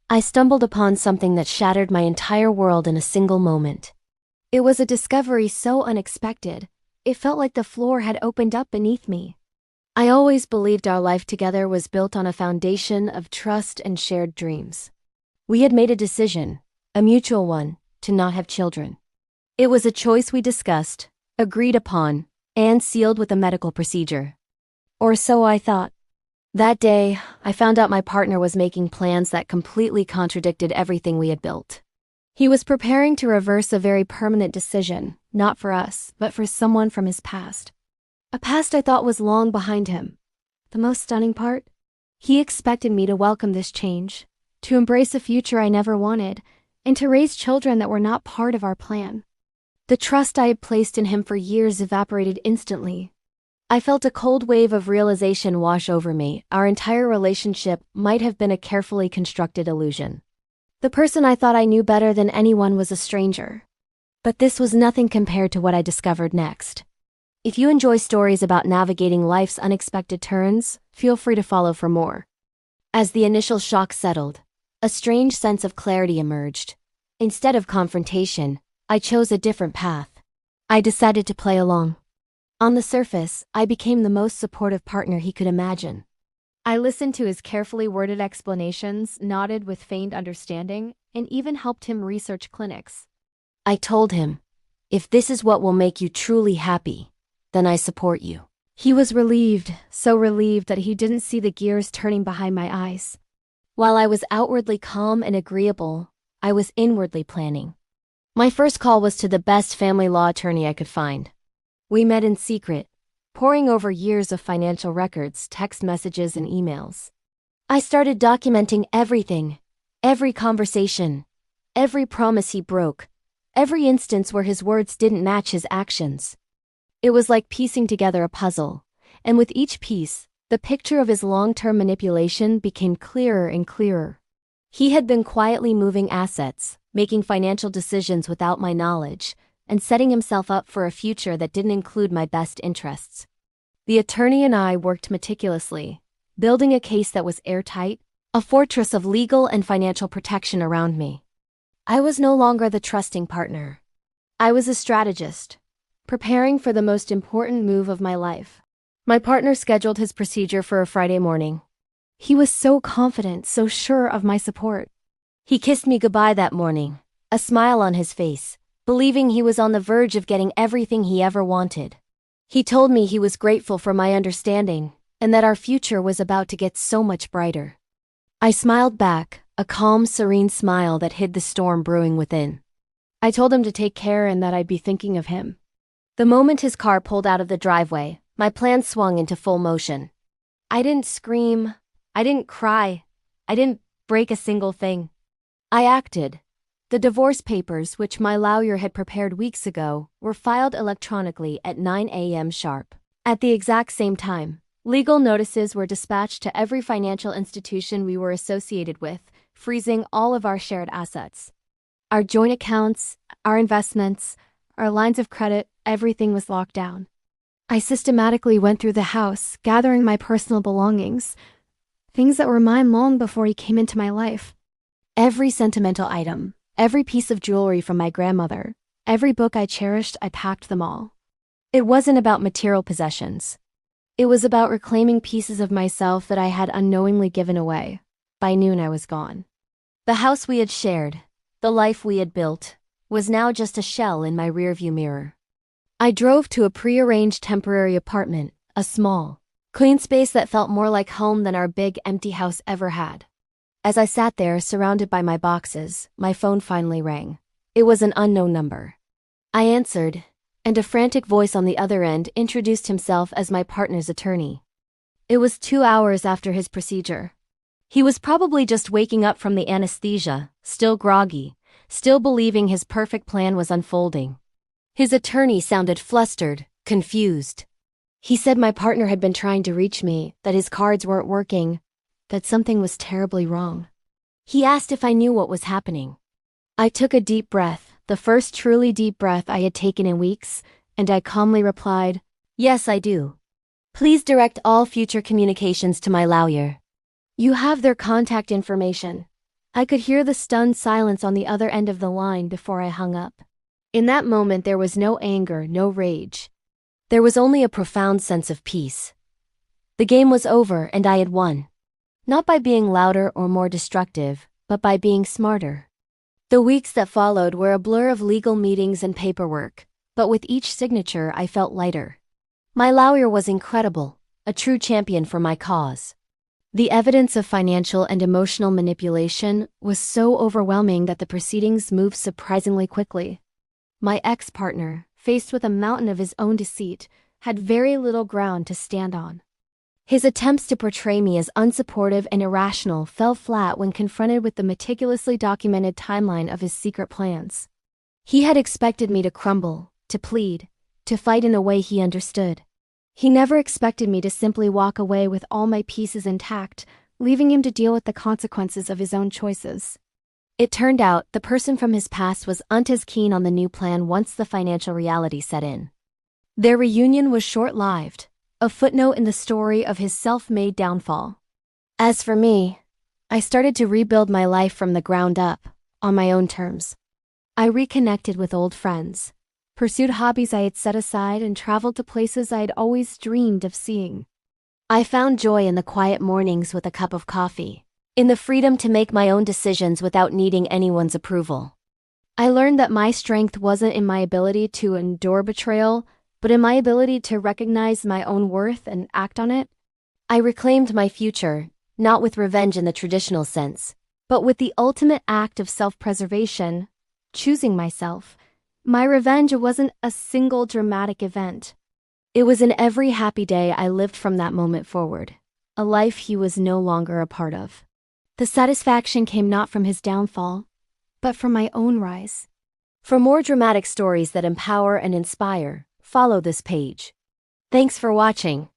I stumbled upon something that shattered my entire world in a single moment. It was a discovery so unexpected, it felt like the floor had opened up beneath me. I always believed our life together was built on a foundation of trust and shared dreams. We had made a decision, a mutual one, to not have children. It was a choice we discussed, agreed upon, and sealed with a medical procedure. Or so I thought. That day, I found out my partner was making plans that completely contradicted everything we had built. He was preparing to reverse a very permanent decision, not for us, but for someone from his past. A past I thought was long behind him. The most stunning part? He expected me to welcome this change, to embrace a future I never wanted, and to raise children that were not part of our plan. The trust I had placed in him for years evaporated instantly. I felt a cold wave of realization wash over me. Our entire relationship might have been a carefully constructed illusion. The person I thought I knew better than anyone was a stranger. But this was nothing compared to what I discovered next. If you enjoy stories about navigating life's unexpected turns, feel free to follow for more. As the initial shock settled, a strange sense of clarity emerged. Instead of confrontation, I chose a different path. I decided to play along. On the surface, I became the most supportive partner he could imagine. I listened to his carefully worded explanations, nodded with feigned understanding, and even helped him research clinics. I told him, "If this is what will make you truly happy, then I support you." He was relieved, so relieved that he didn't see the gears turning behind my eyes. While I was outwardly calm and agreeable, I was inwardly planning. My first call was to the best family law attorney I could find. We met in secret, poring over years of financial records, text messages, and emails. I started documenting everything, every conversation, every promise he broke, every instance where his words didn't match his actions. It was like piecing together a puzzle, and with each piece, the picture of his long-term manipulation became clearer and clearer. He had been quietly moving assets, making financial decisions without my knowledge, and setting himself up for a future that didn't include my best interests. The attorney and I worked meticulously, building a case that was airtight, a fortress of legal and financial protection around me. I was no longer the trusting partner. I was a strategist, preparing for the most important move of my life. My partner scheduled his procedure for a Friday morning. He was so confident, so sure of my support. He kissed me goodbye that morning, a smile on his face, believing he was on the verge of getting everything he ever wanted. He told me he was grateful for my understanding, and that our future was about to get so much brighter. I smiled back, a calm, serene smile that hid the storm brewing within. I told him to take care and that I'd be thinking of him. The moment his car pulled out of the driveway, my plan swung into full motion. I didn't scream, I didn't cry, I didn't break a single thing. I acted. The divorce papers, which my lawyer had prepared weeks ago, were filed electronically at 9 a.m. sharp. At the exact same time, legal notices were dispatched to every financial institution we were associated with, freezing all of our shared assets. Our joint accounts, our investments, our lines of credit, everything was locked down. I systematically went through the house, gathering my personal belongings, things that were mine long before he came into my life. Every sentimental item, every piece of jewelry from my grandmother, every book I cherished, I packed them all. It wasn't about material possessions. It was about reclaiming pieces of myself that I had unknowingly given away. By noon I was gone. The house we had shared, the life we had built, was now just a shell in my rearview mirror. I drove to a pre-arranged temporary apartment, a small, clean space that felt more like home than our big empty house ever had. As I sat there, surrounded by my boxes, my phone finally rang. It was an unknown number. I answered, and a frantic voice on the other end introduced himself as my partner's attorney. It was 2 hours after his procedure. He was probably just waking up from the anesthesia, still groggy, still believing his perfect plan was unfolding. His attorney sounded flustered, confused. He said my partner had been trying to reach me, that his cards weren't working, that something was terribly wrong. He asked if I knew what was happening. I took a deep breath, the first truly deep breath I had taken in weeks, and I calmly replied, "Yes, I do. Please direct all future communications to my lawyer. You have their contact information. I could hear the stunned silence on the other end of the line before I hung up. In that moment, there was no anger, no rage. There was only a profound sense of peace. The game was over and I had won. Not by being louder or more destructive, but by being smarter. The weeks that followed were a blur of legal meetings and paperwork, but with each signature I felt lighter. My lawyer was incredible, a true champion for my cause. The evidence of financial and emotional manipulation was so overwhelming that the proceedings moved surprisingly quickly. My ex-partner, faced with a mountain of his own deceit, had very little ground to stand on. His attempts to portray me as unsupportive and irrational fell flat when confronted with the meticulously documented timeline of his secret plans. He had expected me to crumble, to plead, to fight in a way he understood. He never expected me to simply walk away with all my pieces intact, leaving him to deal with the consequences of his own choices. It turned out the person from his past was as keen on the new plan once the financial reality set in. Their reunion was short-lived, a footnote in the story of his self-made downfall. As for me, I started to rebuild my life from the ground up, on my own terms. I reconnected with old friends, pursued hobbies I had set aside, and traveled to places I had always dreamed of seeing. I found joy in the quiet mornings with a cup of coffee, in the freedom to make my own decisions without needing anyone's approval. I learned that my strength wasn't in my ability to endure betrayal, but in my ability to recognize my own worth and act on it. I reclaimed my future, not with revenge in the traditional sense, but with the ultimate act of self-preservation, choosing myself. My revenge wasn't a single dramatic event. It was in every happy day I lived from that moment forward, a life he was no longer a part of. The satisfaction came not from his downfall, but from my own rise. For more dramatic stories that empower and inspire, follow this page. Thanks for watching.